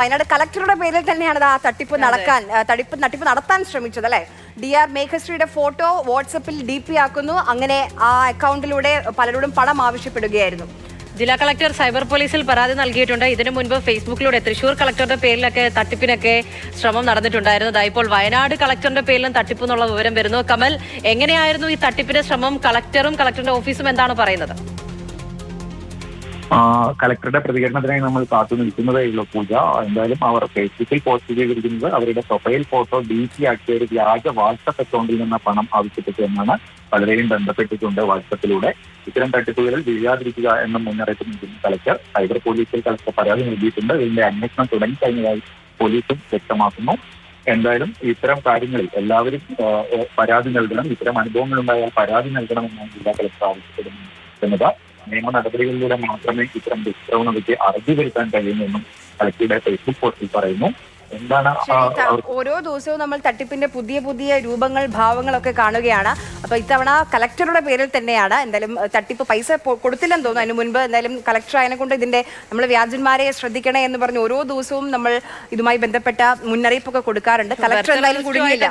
വയനാട് കളക്ടറുടെ പേരിൽ തന്നെയാണ് ആ തട്ടിപ്പ് നടത്താൻ ശ്രമിച്ചത് അല്ലെ. DR മേഘശ്രീയുടെ ഫോട്ടോ വാട്സപ്പിൽ DP ആക്കുന്നു. അങ്ങനെ ആ അക്കൗണ്ടിലൂടെ പലരോടും പണം ആവശ്യപ്പെടുകയായിരുന്നു. ജില്ലാ കളക്ടർ സൈബർ പോലീസിൽ പരാതി നൽകിയിട്ടുണ്ട്. ഇതിനു മുൻപ് ഫേസ്ബുക്കിലൂടെ തൃശൂർ കളക്ടറുടെ പേരിലൊക്കെ തട്ടിപ്പിനൊക്കെ ശ്രമം നടന്നിട്ടുണ്ടായിരുന്നു. ഇപ്പോൾ വയനാട് കളക്ടറുടെ പേരിലും തട്ടിപ്പ് എന്നുള്ള വിവരം വരുന്നു. കമൽ, എങ്ങനെയായിരുന്നു ഈ തട്ടിപ്പിന്റെ ശ്രമം? കളക്ടറും കളക്ടറുടെ ഓഫീസും എന്താണ് പറയുന്നത്? കളക്ടറുടെ പ്രതികരണത്തിനായി നമ്മൾ കാത്തു നിൽക്കുന്നതേ ഉള്ളൂ പൂജ. എന്തായാലും അവർ ഫേസ്ബുക്കിൽ പോസ്റ്റ് ചെയ്തിരിക്കുന്നത് അവരുടെ പ്രൊഫൈൽ ഫോട്ടോ DP ആക്കിയ ഒരു വ്യാജ വാട്സപ്പ് അക്കൗണ്ടിൽ നിന്ന് പണം ആവശ്യപ്പെട്ടു എന്നാണ്. പലരെയും ബന്ധപ്പെട്ടിട്ടുണ്ട് വാട്സപ്പിലൂടെ. ഇത്തരം തട്ടിപ്പുകളിൽ വീഴാതിരിക്കുക എന്ന മുന്നറിയിപ്പ് നൽകുന്ന കളക്ടർ സൈബർ പോലീസിൽ കളക്ടർ പരാതി നൽകിയിട്ടുണ്ട്. ഇതിന്റെ അന്വേഷണം തുടങ്ങിക്കഴിഞ്ഞതായി പോലീസും വ്യക്തമാക്കുന്നു. എന്തായാലും ഇത്തരം കാര്യങ്ങളിൽ എല്ലാവരും പരാതി നൽകണം. ഇത്തരം അനുഭവങ്ങൾ ഉണ്ടായാൽ പരാതി നൽകണമെന്നാണ് ജില്ലാ കളക്ടർ ആവശ്യപ്പെടുന്നത്. നിയമ നടപടികളിലൂടെ മാത്രമേ ഇത്തരം ദുഷ്പ്രവണതയ്ക്ക് അറുതി വരുത്താൻ കഴിയുമെന്നും കളക്ടറുടെ ഫേസ്ബുക്ക് പോസ്റ്റിൽ പറയുന്നു. എന്താണ് ഓരോ ദിവസവും നമ്മൾ തട്ടിപ്പിന്റെ പുതിയ രൂപങ്ങൾ ഭാവങ്ങളൊക്കെ കാണുകയാണ്. അപ്പൊ ഇത്തവണ കളക്ടറുടെ പേരിൽ തന്നെയാണ്. എന്തായാലും തട്ടിപ്പ് പൈസ കൊടുത്തില്ലെന്ന് തോന്നുന്നു. അതിന് മുൻപ് എന്തായാലും കളക്ടർ അതിനെ കൊണ്ട് ഇതിന്റെ നമ്മൾ വ്യാജന്മാരെ ശ്രദ്ധിക്കണേ എന്ന് പറഞ്ഞ് ഓരോ ദിവസവും നമ്മൾ ഇതുമായി ബന്ധപ്പെട്ട മുന്നറിയിപ്പൊക്കെ കൊടുക്കാറുണ്ട്. കളക്ടർ എന്തായാലും കുടുങ്ങിയില്ല.